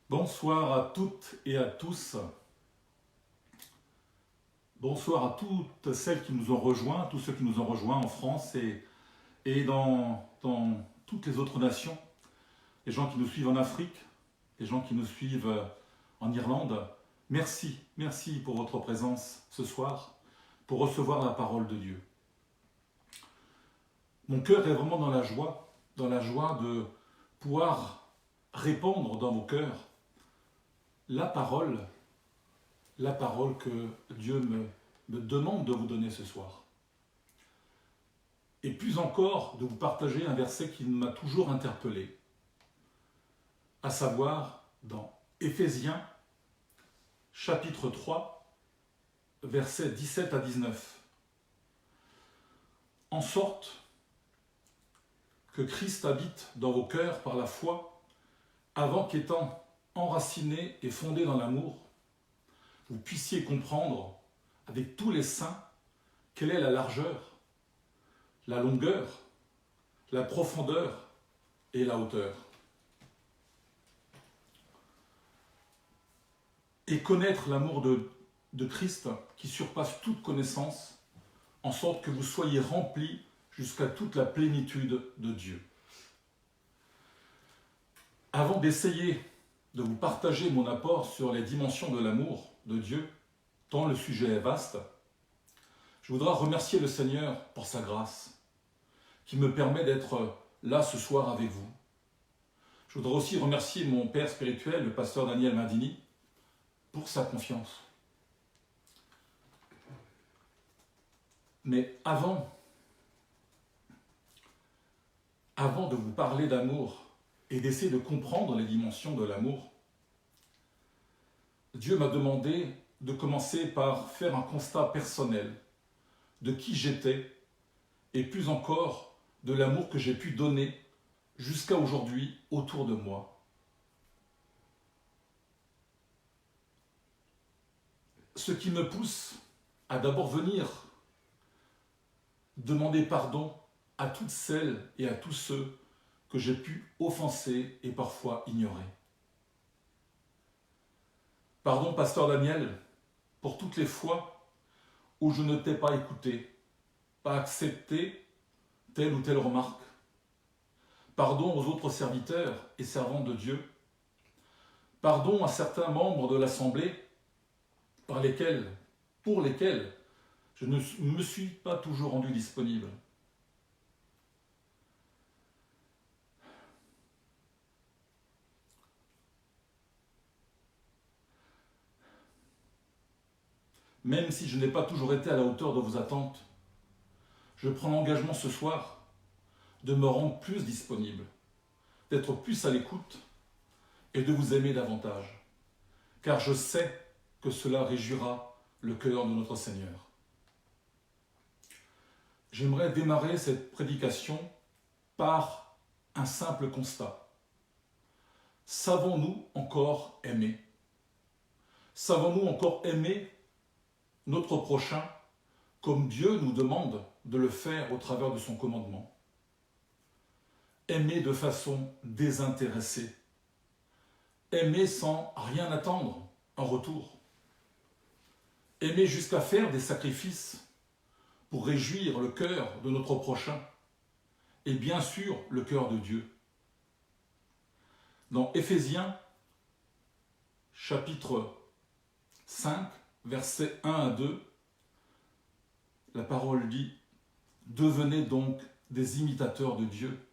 Bonsoir à toutes et à tous. Bonsoir à toutes celles qui nous ont rejoints, tous ceux qui nous ont rejoints en France et dans toutes les autres nations. Les gens qui nous suivent en Afrique, les gens qui nous suivent en Irlande. Merci pour votre présence ce soir, pour recevoir la parole de Dieu. Mon cœur est vraiment dans la joie de pouvoir répandre dans vos cœurs la parole que Dieu me demande de vous donner ce soir. Et plus encore, de vous partager un verset qui m'a toujours interpellé, à savoir dans Éphésiens, chapitre 3, versets 17 à 19. En sorte que Christ habite dans vos cœurs par la foi, avant qu'étant enraciné et fondé dans l'amour, vous puissiez comprendre avec tous les saints quelle est la largeur, la longueur, la profondeur et la hauteur. Et connaître l'amour de Christ qui surpasse toute connaissance, en sorte que vous soyez remplis jusqu'à toute la plénitude de Dieu. Avant d'essayer de vous partager mon apport sur les dimensions de l'amour de Dieu, tant le sujet est vaste, je voudrais remercier le Seigneur pour sa grâce, qui me permet d'être là ce soir avec vous. Je voudrais aussi remercier mon père spirituel, le pasteur Daniel Mandini, pour sa confiance. Mais avant de vous parler d'amour et d'essayer de comprendre les dimensions de l'amour, Dieu m'a demandé de commencer par faire un constat personnel de qui j'étais et plus encore de l'amour que j'ai pu donner jusqu'à aujourd'hui autour de moi. Ce qui me pousse à d'abord venir demander pardon à toutes celles et à tous ceux que j'ai pu offenser et parfois ignorer. Pardon, pasteur Daniel, pour toutes les fois où je ne t'ai pas écouté, pas accepté telle ou telle remarque. Pardon aux autres serviteurs et servantes de Dieu. Pardon à certains membres de l'Assemblée pour lesquels je ne me suis pas toujours rendu disponible. Même si je n'ai pas toujours été à la hauteur de vos attentes, je prends l'engagement ce soir de me rendre plus disponible, d'être plus à l'écoute et de vous aimer davantage, car je sais que cela réjouira le cœur de notre Seigneur. J'aimerais démarrer cette prédication par un simple constat. Savons-nous encore aimer? Savons-nous encore aimer notre prochain comme Dieu nous demande de le faire au travers de son commandement? Aimer de façon désintéressée. Aimer sans rien attendre en retour. Aimer jusqu'à faire des sacrifices pour réjouir le cœur de notre prochain et bien sûr le cœur de Dieu. Dans Éphésiens, chapitre 5, versets 1 à 2, la parole dit « Devenez donc des imitateurs de Dieu,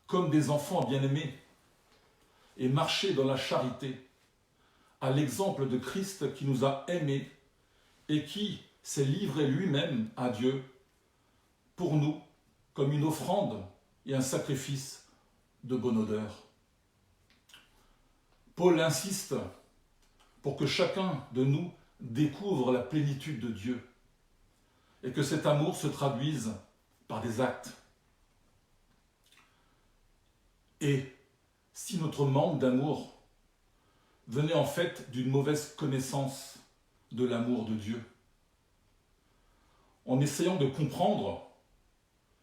comme des enfants bien-aimés, et marchez dans la charité, à l'exemple de Christ qui nous a aimés et qui s'est livré lui-même à Dieu pour nous comme une offrande et un sacrifice de bonne odeur. » Paul insiste pour que chacun de nous découvre la plénitude de Dieu et que cet amour se traduise par des actes. Et si notre manque d'amour venait en fait d'une mauvaise connaissance de l'amour de Dieu, en essayant de comprendre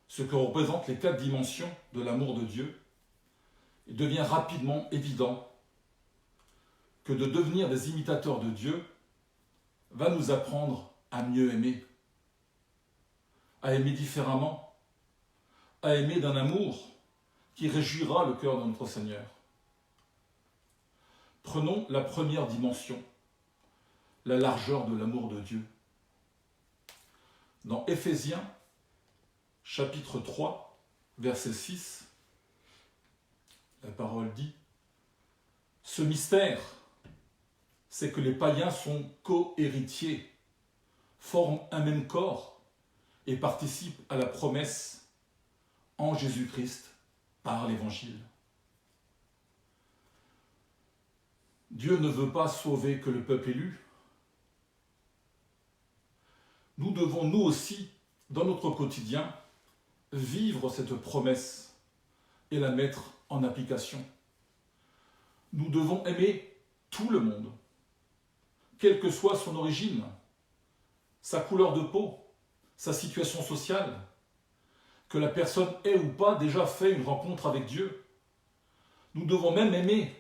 ce que représentent les 4 dimensions de l'amour de Dieu, il devient rapidement évident que de devenir des imitateurs de Dieu va nous apprendre à mieux aimer, à aimer différemment, à aimer d'un amour qui réjouira le cœur de notre Seigneur. Prenons la première dimension, la largeur de l'amour de Dieu. Dans Éphésiens, chapitre 3, verset 6, la parole dit « Ce mystère, c'est que les païens sont co-héritiers, forment un même corps et participent à la promesse en Jésus-Christ par l'Évangile. » Dieu ne veut pas sauver que le peuple élu. Nous devons, nous aussi, dans notre quotidien, vivre cette promesse et la mettre en application. Nous devons aimer tout le monde, quelle que soit son origine, sa couleur de peau, sa situation sociale, que la personne ait ou pas déjà fait une rencontre avec Dieu. Nous devons même aimer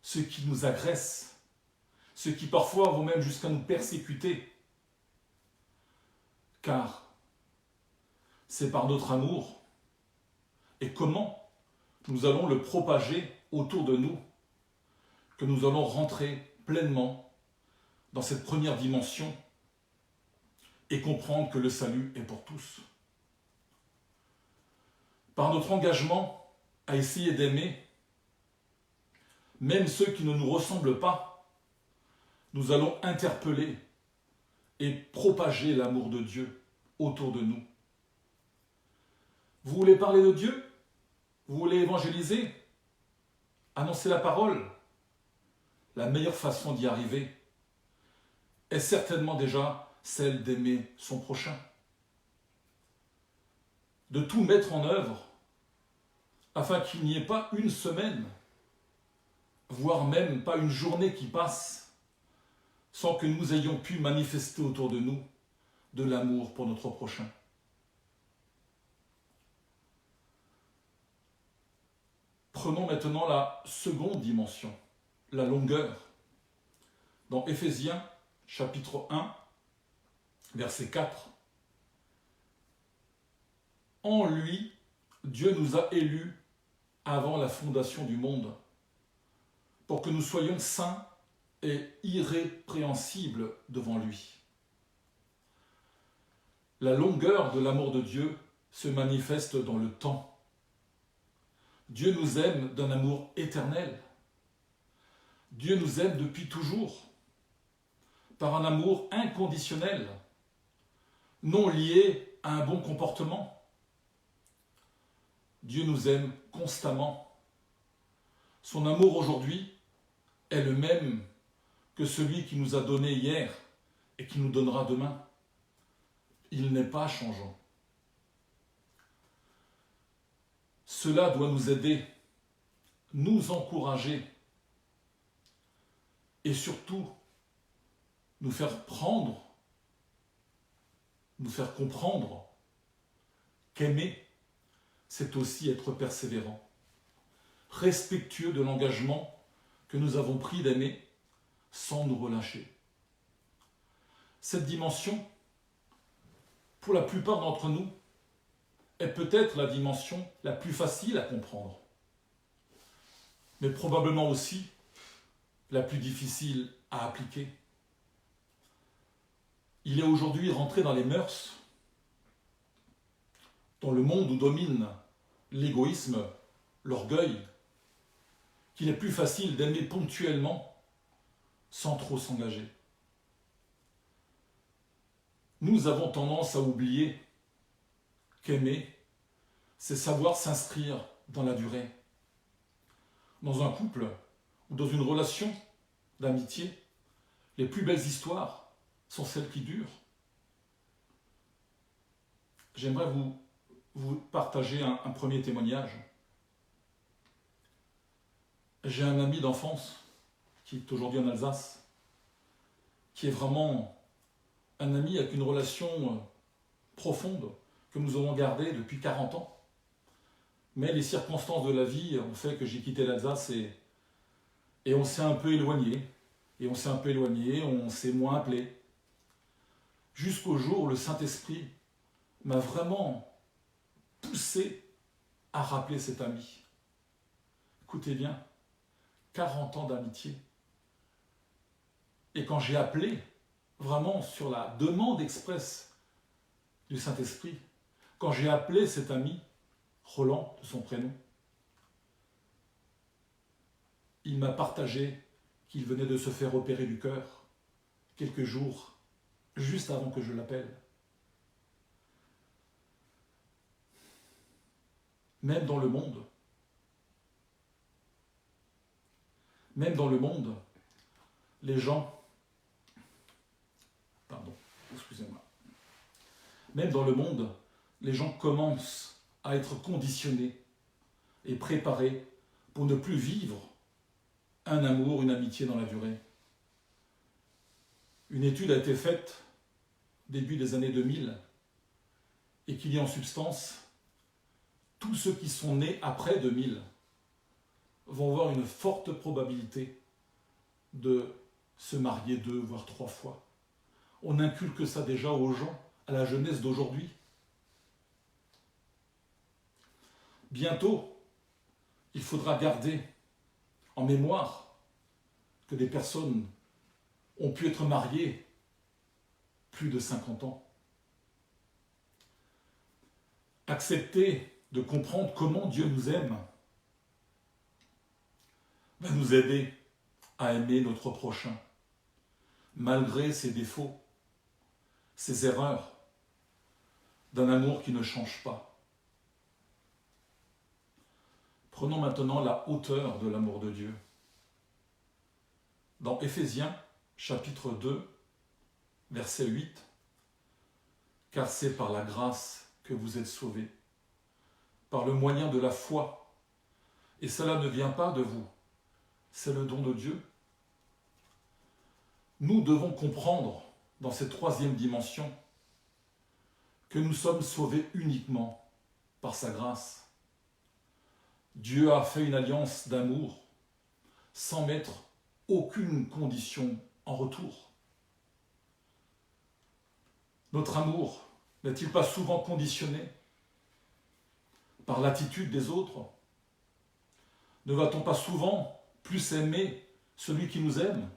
ceux qui nous agressent, ceux qui parfois vont même jusqu'à nous persécuter. Car c'est par notre amour et comment nous allons le propager autour de nous que nous allons rentrer pleinement dans cette première dimension et comprendre que le salut est pour tous. Par notre engagement à essayer d'aimer, même ceux qui ne nous ressemblent pas, nous allons interpeller et propager l'amour de Dieu autour de nous. Vous voulez parler de Dieu? Vous voulez évangéliser? Annoncer la parole? La meilleure façon d'y arriver est certainement déjà celle d'aimer son prochain. De tout mettre en œuvre afin qu'il n'y ait pas une semaine, voire même pas une journée qui passe sans que nous ayons pu manifester autour de nous de l'amour pour notre prochain. Prenons maintenant la seconde dimension, la longueur. Dans Éphésiens, chapitre 1, verset 4. En lui, Dieu nous a élus avant la fondation du monde, pour que nous soyons saints et irrépréhensibles devant lui. La longueur de l'amour de Dieu se manifeste dans le temps. Dieu nous aime d'un amour éternel. Dieu nous aime depuis toujours, par un amour inconditionnel, non lié à un bon comportement. Dieu nous aime constamment. Son amour aujourd'hui est le même que celui qui nous a donné hier et qui nous donnera demain. Il n'est pas changeant. Cela doit nous aider, nous encourager et surtout nous faire prendre, nous faire comprendre qu'aimer, c'est aussi être persévérant, respectueux de l'engagement que nous avons pris d'aimer sans nous relâcher. Cette dimension, pour la plupart d'entre nous, est peut-être la dimension la plus facile à comprendre, mais probablement aussi la plus difficile à appliquer. Il est aujourd'hui rentré dans les mœurs, dans le monde où domine l'égoïsme, l'orgueil, qu'il est plus facile d'aimer ponctuellement sans trop s'engager. Nous avons tendance à oublier qu'aimer, c'est savoir s'inscrire dans la durée. Dans un couple ou dans une relation d'amitié, les plus belles histoires sont celles qui durent. J'aimerais vous partager un premier témoignage. J'ai un ami d'enfance qui est aujourd'hui en Alsace, qui est vraiment un ami avec une relation profonde que nous avons gardée depuis 40 ans. Mais les circonstances de la vie ont fait que j'ai quitté l'Alsace et Et on s'est un peu éloigné, on s'est moins appelé. Jusqu'au jour où le Saint-Esprit m'a vraiment poussé à rappeler cet ami. Écoutez bien, 40 ans d'amitié. Et quand j'ai appelé, vraiment sur la demande expresse du Saint-Esprit, quand j'ai appelé cet ami, Roland de son prénom, il m'a partagé qu'il venait de se faire opérer du cœur quelques jours juste avant que je l'appelle. Même dans le monde, les gens, même dans le monde, les gens commencent à être conditionnés et préparés pour ne plus vivre un amour, une amitié dans la durée. Une étude a été faite début des années 2000 et qu'il y a en substance tous ceux qui sont nés après 2000 vont avoir une forte probabilité de se marier 2 voire 3 fois. On inculque ça déjà aux gens, à la jeunesse d'aujourd'hui. Bientôt, il faudra garder en mémoire que des personnes ont pu être mariées plus de 50 ans. Accepter de comprendre comment Dieu nous aime va nous aider à aimer notre prochain, malgré ses défauts, ses erreurs, d'un amour qui ne change pas. Prenons maintenant la hauteur de l'amour de Dieu. Dans Éphésiens, chapitre 2, verset 8, « Car c'est par la grâce que vous êtes sauvés, par le moyen de la foi, et cela ne vient pas de vous, c'est le don de Dieu. » Nous devons comprendre, dans cette 3e dimension, que nous sommes sauvés uniquement par sa grâce. Dieu a fait une alliance d'amour sans mettre aucune condition en retour. Notre amour n'est-il pas souvent conditionné par l'attitude des autres? Ne va-t-on pas souvent plus aimer celui qui nous aime?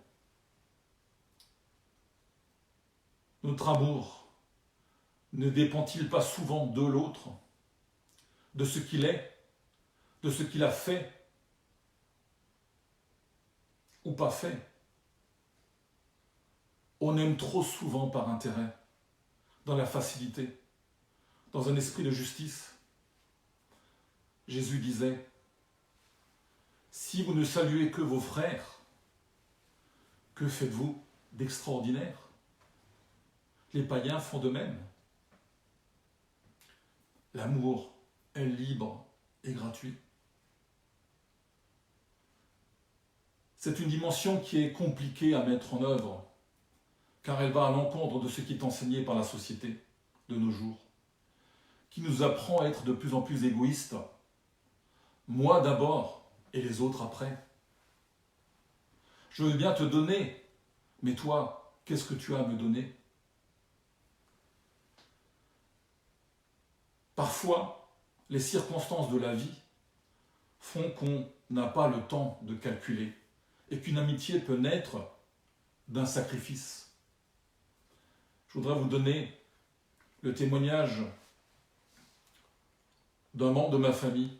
Notre amour ne dépend-il pas souvent de l'autre, de ce qu'il est, de ce qu'il a fait ou pas fait? On aime trop souvent par intérêt, dans la facilité, dans un esprit de justice. Jésus disait, « Si vous ne saluez que vos frères, que faites-vous d'extraordinaire? Les païens font de même. » L'amour est libre et gratuit. C'est une dimension qui est compliquée à mettre en œuvre, car elle va à l'encontre de ce qui est enseigné par la société de nos jours, qui nous apprend à être de plus en plus égoïstes, moi d'abord et les autres après. Je veux bien te donner, mais toi, qu'est-ce que tu as à me donner? Parfois, les circonstances de la vie font qu'on n'a pas le temps de calculer et qu'une amitié peut naître d'un sacrifice. Je voudrais vous donner le témoignage d'un membre de ma famille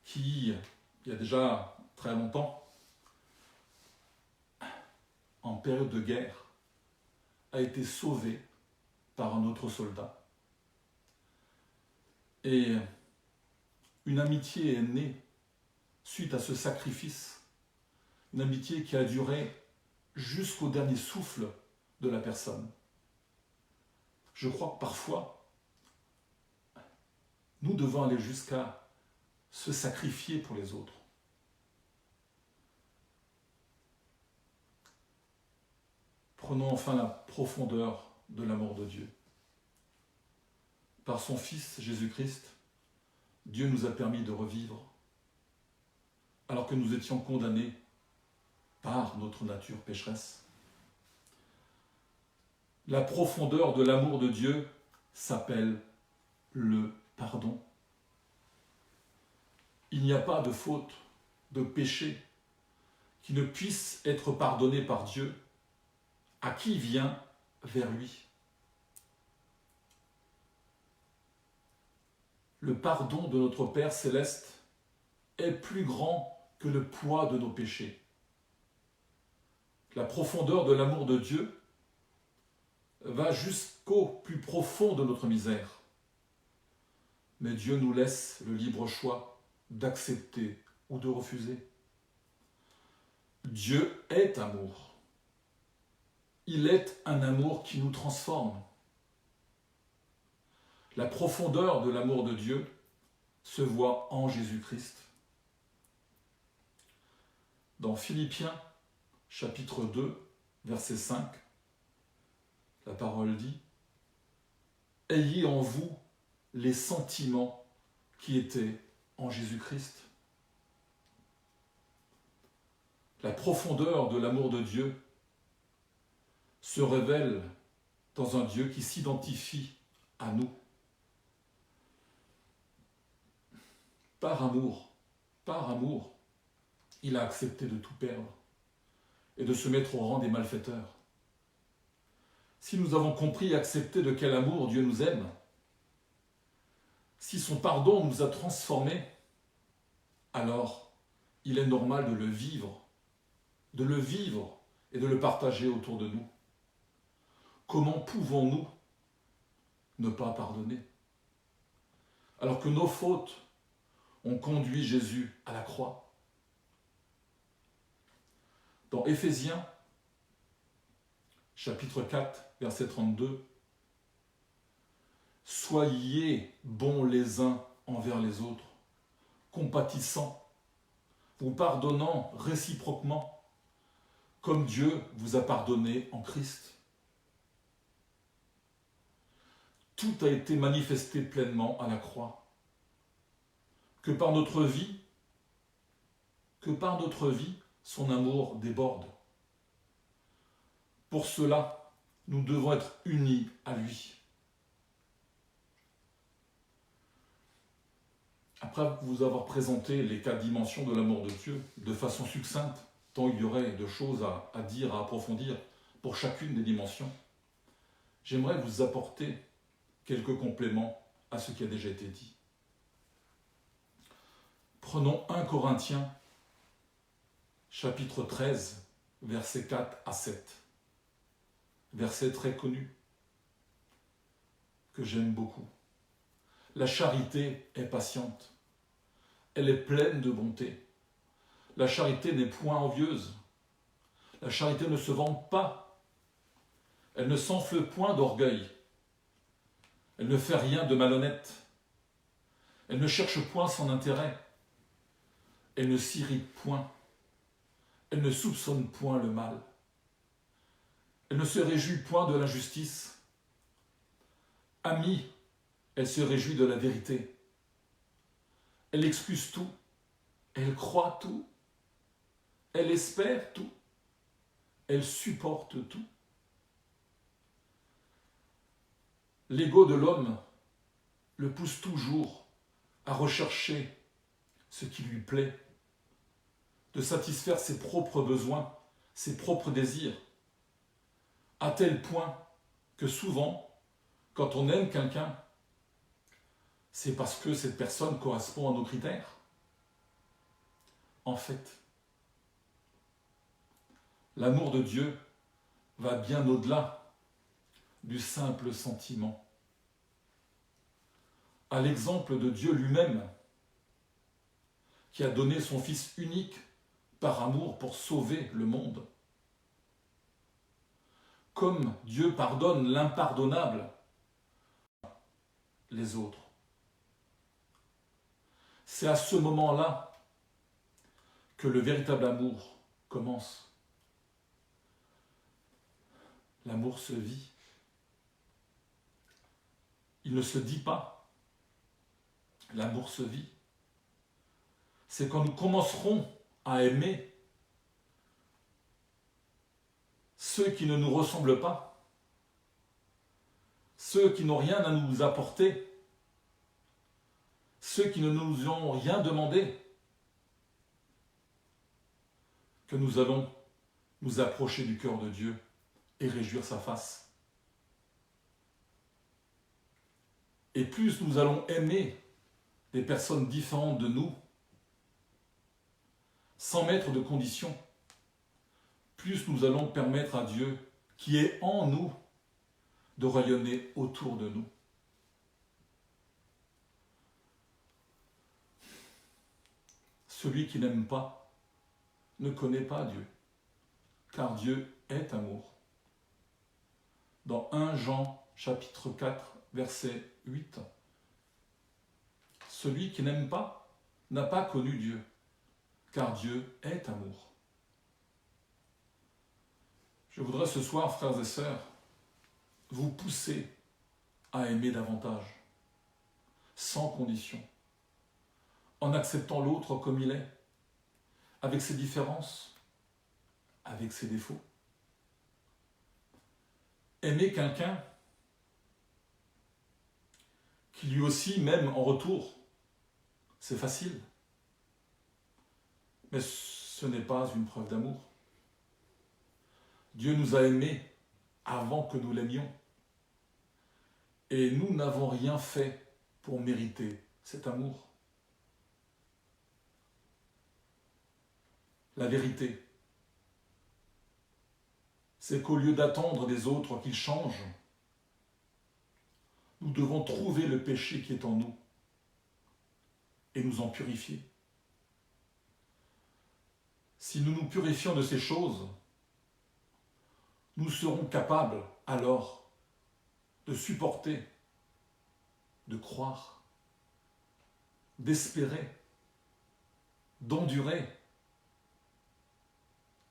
qui, il y a déjà très longtemps, en période de guerre, a été sauvé par un autre soldat. Et une amitié est née suite à ce sacrifice, une amitié qui a duré jusqu'au dernier souffle de la personne. Je crois que parfois, nous devons aller jusqu'à se sacrifier pour les autres. Prenons enfin la profondeur de l'amour de Dieu. Par son Fils Jésus-Christ, Dieu nous a permis de revivre. alors que nous étions condamnés par notre nature pécheresse. La profondeur de l'amour de Dieu s'appelle le pardon. Il n'y a pas de faute, de péché qui ne puisse être pardonné par Dieu à qui vient vers lui. Le pardon de notre Père céleste est plus grand que le poids de nos péchés. La profondeur de l'amour de Dieu va jusqu'au plus profond de notre misère. Mais Dieu nous laisse le libre choix d'accepter ou de refuser. Dieu est amour. Il est un amour qui nous transforme. La profondeur de l'amour de Dieu se voit en Jésus-Christ. Dans Philippiens, chapitre 2, verset 5, la parole dit « Ayez en vous les sentiments qui étaient en Jésus-Christ. » La profondeur de l'amour de Dieu se révèle dans un Dieu qui s'identifie à nous. Par amour, il a accepté de tout perdre et de se mettre au rang des malfaiteurs. Si nous avons compris et accepté de quel amour Dieu nous aime, si son pardon nous a transformés, alors il est normal de le vivre et de le partager autour de nous. Comment pouvons-nous ne pas pardonner alors que nos fautes ont conduit Jésus à la croix? Dans Éphésiens, chapitre 4, verset 32, « Soyez bons les uns envers les autres, compatissants, vous pardonnant réciproquement, comme Dieu vous a pardonné en Christ. » Tout a été manifesté pleinement à la croix. Que par notre vie, son amour déborde. Pour cela, nous devons être unis à lui. Après vous avoir présenté les 4 dimensions de l'amour de Dieu de façon succincte, tant il y aurait de choses à dire, à approfondir pour chacune des dimensions, j'aimerais vous apporter quelques compléments à ce qui a déjà été dit. Prenons 1 Corinthiens, chapitre 13, versets 4 à 7. Verset très connu, que j'aime beaucoup. La charité est patiente, elle est pleine de bonté. La charité n'est point envieuse. La charité ne se vante pas. Elle ne s'enfle point d'orgueil. Elle ne fait rien de malhonnête. Elle ne cherche point son intérêt. Elle ne s'irrite point. Elle ne soupçonne point le mal. Elle ne se réjouit point de l'injustice. Amie, elle se réjouit de la vérité. Elle excuse tout. Elle croit tout. Elle espère tout. Elle supporte tout. L'ego de l'homme le pousse toujours à rechercher ce qui lui plaît, de satisfaire ses propres besoins, ses propres désirs, à tel point que souvent, quand on aime quelqu'un, c'est parce que cette personne correspond à nos critères. En fait, l'amour de Dieu va bien au-delà du simple sentiment. À l'exemple de Dieu lui-même, qui a donné son Fils unique par amour pour sauver le monde. Comme Dieu pardonne l'impardonnable, les autres. C'est à ce moment-là que le véritable amour commence. L'amour se vit. Il ne se dit pas. L'amour se vit. c'est quand nous commencerons à aimer ceux qui ne nous ressemblent pas, ceux qui n'ont rien à nous apporter, ceux qui ne nous ont rien demandé, que nous allons nous approcher du cœur de Dieu et réjouir sa face. Et plus nous allons aimer des personnes différentes de nous, sans mettre de conditions, plus nous allons permettre à Dieu, qui est en nous, de rayonner autour de nous. Celui qui n'aime pas ne connaît pas Dieu, car Dieu est amour. Dans 1 Jean chapitre 4, verset 8, celui qui n'aime pas n'a pas connu Dieu, car Dieu est amour. Je voudrais ce soir, frères et sœurs, vous pousser à aimer davantage, sans condition, en acceptant l'autre comme il est, avec ses différences, avec ses défauts. Aimer quelqu'un qui lui aussi m'aime en retour, c'est facile, mais ce n'est pas une preuve d'amour. Dieu nous a aimés avant que nous l'aimions. Et nous n'avons rien fait pour mériter cet amour. La vérité, c'est qu'au lieu d'attendre des autres qu'ils changent, nous devons trouver le péché qui est en nous et nous en purifier. Si nous nous purifions de ces choses, nous serons capables alors de supporter, de croire, d'espérer, d'endurer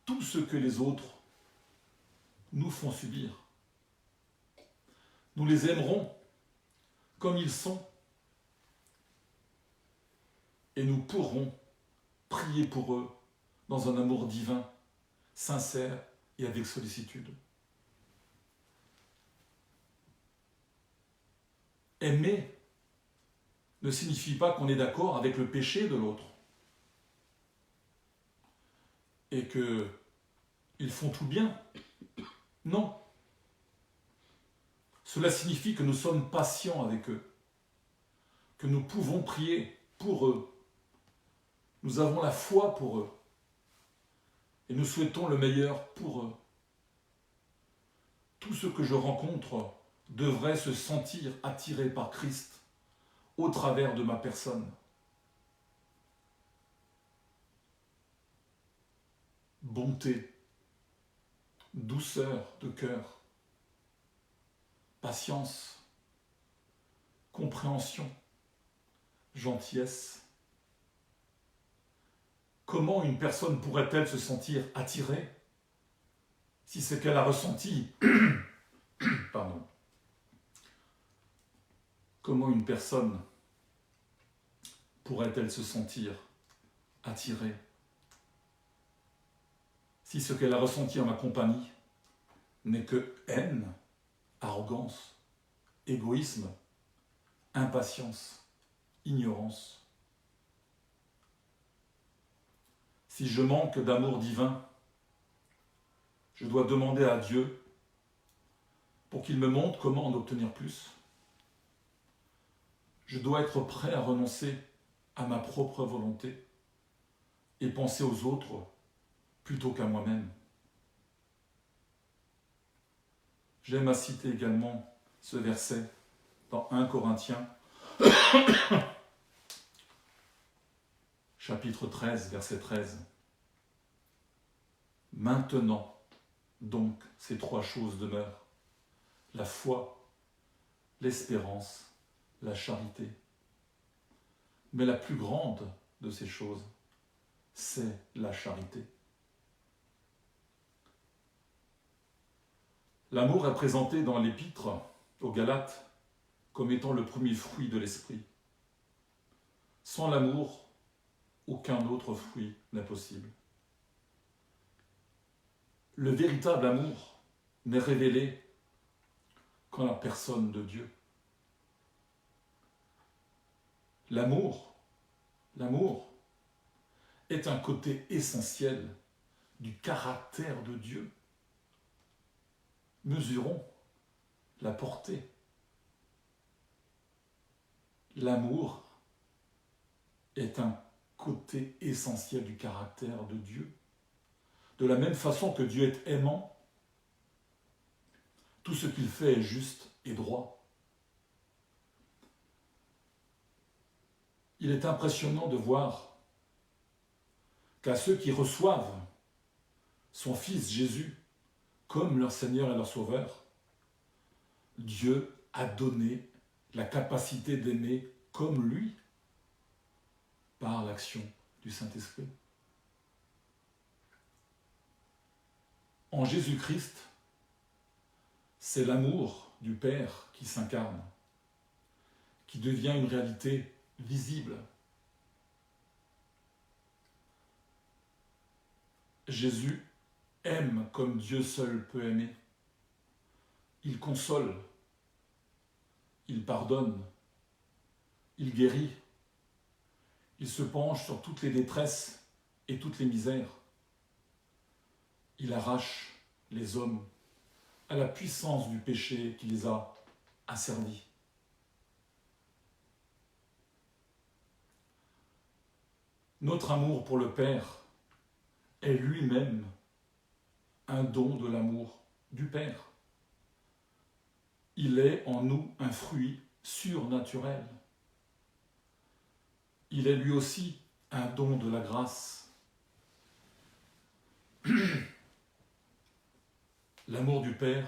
tout ce que les autres nous font subir. Nous les aimerons comme ils sont et nous pourrons prier pour eux dans un amour divin, sincère et avec sollicitude. Aimer ne signifie pas qu'on est d'accord avec le péché de l'autre et qu'ils font tout bien. Non. Cela signifie que nous sommes patients avec eux, que nous pouvons prier pour eux. Nous avons la foi pour eux et nous souhaitons le meilleur pour eux. Tout ce que je rencontre devrait se sentir attiré par Christ au travers de ma personne. Bonté, douceur de cœur, patience, compréhension, gentillesse. Comment une personne pourrait-elle se sentir attirée si c'est qu'elle a ressenti pardon. Comment une personne pourrait-elle se sentir attirée si ce qu'elle a ressenti en ma compagnie n'est que haine, arrogance, égoïsme, impatience, ignorance? Si je manque d'amour divin, je dois demander à Dieu pour qu'il me montre comment en obtenir plus. Je dois être prêt à renoncer à ma propre volonté et penser aux autres plutôt qu'à moi-même. J'aime à citer également ce verset dans 1 Corinthiens, chapitre 13, verset 13. Maintenant, donc, ces trois choses demeurent: la foi, l'espérance, la charité. Mais la plus grande de ces choses, c'est la charité. L'amour est présenté dans l'épître aux Galates comme étant le premier fruit de l'esprit. Sans l'amour, aucun autre fruit n'est possible. Le véritable amour n'est révélé qu'en la personne de Dieu. L'amour est un côté essentiel du caractère de Dieu. Mesurons la portée. L'amour est un côté essentiel du caractère de Dieu. De la même façon que Dieu est aimant, tout ce qu'il fait est juste et droit. Il est impressionnant de voir qu'à ceux qui reçoivent son Fils Jésus comme leur Seigneur et leur Sauveur, Dieu a donné la capacité d'aimer comme lui par l'action du Saint-Esprit. En Jésus-Christ, c'est l'amour du Père qui s'incarne, qui devient une réalité visible. Jésus aime comme Dieu seul peut aimer. Il console, il pardonne, il guérit, il se penche sur toutes les détresses et toutes les misères. Il arrache les hommes à la puissance du péché qui les a asservis. Notre amour pour le Père est lui-même un don de l'amour du Père. Il est en nous un fruit surnaturel. Il est lui aussi un don de la grâce. L'amour du Père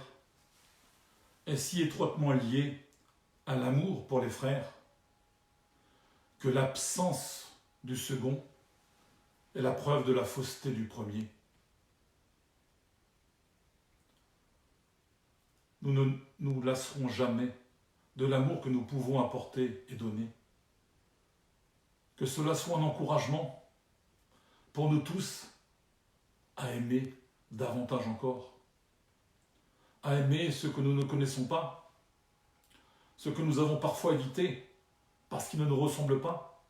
est si étroitement lié à l'amour pour les frères que l'absence du second est la preuve de la fausseté du premier. Nous ne nous lasserons jamais de l'amour que nous pouvons apporter et donner. Que cela soit un encouragement pour nous tous à aimer davantage encore, à aimer ce que nous ne connaissons pas, ce que nous avons parfois évité parce qu'il ne nous ressemble pas.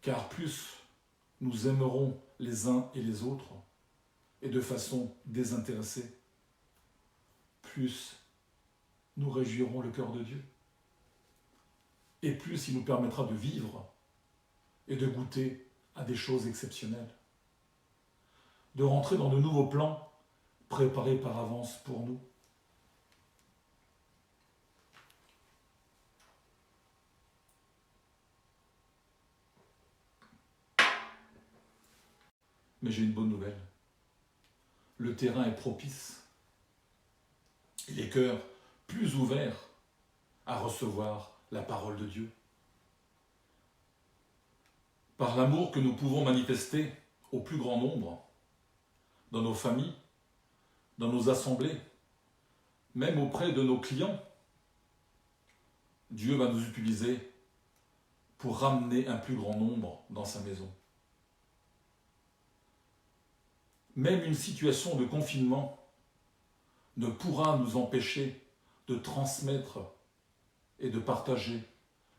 Car plus nous aimerons les uns et les autres, et de façon désintéressée, plus nous réjouirons le cœur de Dieu. Et plus il nous permettra de vivre et de goûter à des choses exceptionnelles, de rentrer dans de nouveaux plans préparés par avance pour nous. Mais j'ai une bonne nouvelle. Le terrain est propice et les cœurs plus ouverts à recevoir la parole de Dieu. Par l'amour que nous pouvons manifester au plus grand nombre, dans nos familles, dans nos assemblées, même auprès de nos clients, Dieu va nous utiliser pour ramener un plus grand nombre dans sa maison. Même une situation de confinement ne pourra nous empêcher de transmettre et de partager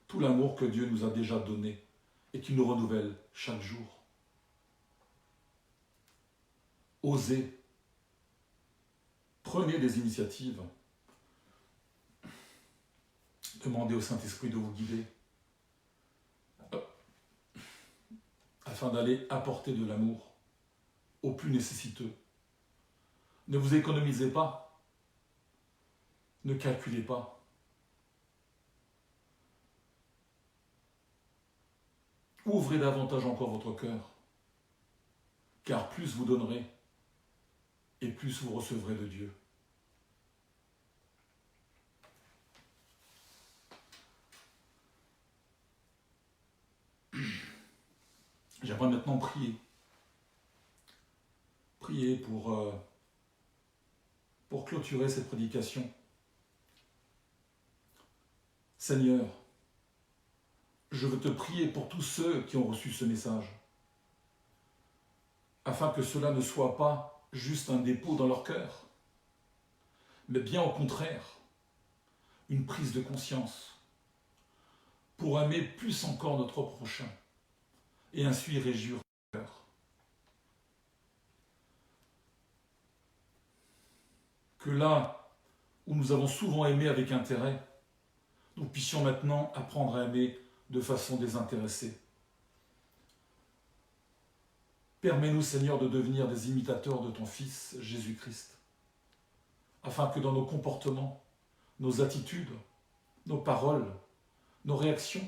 tout l'amour que Dieu nous a déjà donné et qui nous renouvelle chaque jour. Osez, prenez des initiatives, demandez au Saint-Esprit de vous guider afin d'aller apporter de l'amour aux plus nécessiteux. Ne vous économisez pas, ne calculez pas. Ouvrez davantage encore votre cœur, car plus vous donnerez et plus vous recevrez de Dieu. J'aimerais maintenant prier. Prier pour clôturer cette prédication. Seigneur, je veux te prier pour tous ceux qui ont reçu ce message, afin que cela ne soit pas juste un dépôt dans leur cœur, mais bien au contraire, une prise de conscience pour aimer plus encore notre prochain et ainsi réjouir leur cœur. Que là où nous avons souvent aimé avec intérêt, nous puissions maintenant apprendre à aimer de façon désintéressée. Permets-nous, Seigneur, de devenir des imitateurs de ton Fils, Jésus-Christ, afin que dans nos comportements, nos attitudes, nos paroles, nos réactions,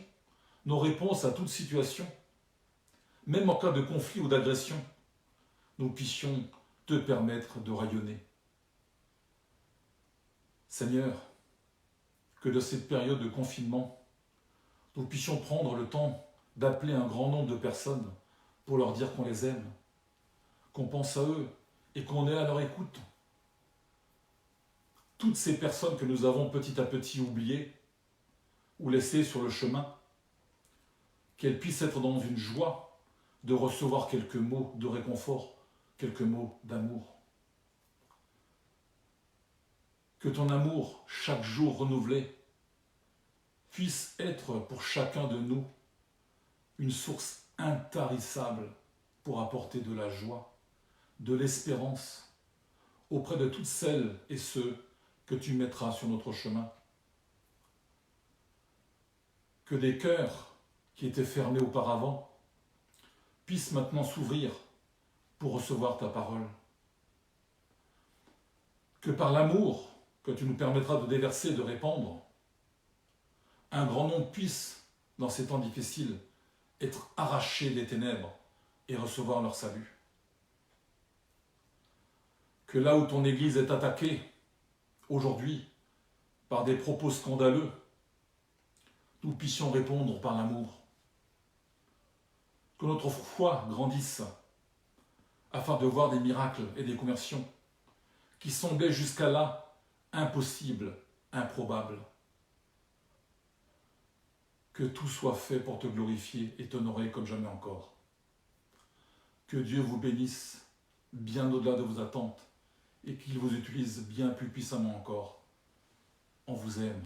nos réponses à toute situation, même en cas de conflit ou d'agression, nous puissions te permettre de rayonner. Seigneur, que de cette période de confinement, nous puissions prendre le temps d'appeler un grand nombre de personnes pour leur dire qu'on les aime, qu'on pense à eux et qu'on est à leur écoute. Toutes ces personnes que nous avons petit à petit oubliées ou laissées sur le chemin, qu'elles puissent être dans une joie de recevoir quelques mots de réconfort, quelques mots d'amour. Que ton amour, chaque jour renouvelé, puisse être pour chacun de nous une source intarissable pour apporter de la joie, de l'espérance auprès de toutes celles et ceux que tu mettras sur notre chemin. Que des cœurs qui étaient fermés auparavant puissent maintenant s'ouvrir pour recevoir ta parole. Que par l'amour que tu nous permettras de déverser, de répandre, un grand nombre puisse, dans ces temps difficiles, être arrachés des ténèbres et recevoir leur salut. Que là où ton Église est attaquée, aujourd'hui, par des propos scandaleux, nous puissions répondre par l'amour. Que notre foi grandisse, afin de voir des miracles et des conversions qui semblaient jusqu'à là impossibles, improbables. Que tout soit fait pour te glorifier et t'honorer comme jamais encore. Que Dieu vous bénisse bien au-delà de vos attentes et qu'il vous utilise bien plus puissamment encore. On vous aime.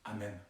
Amen.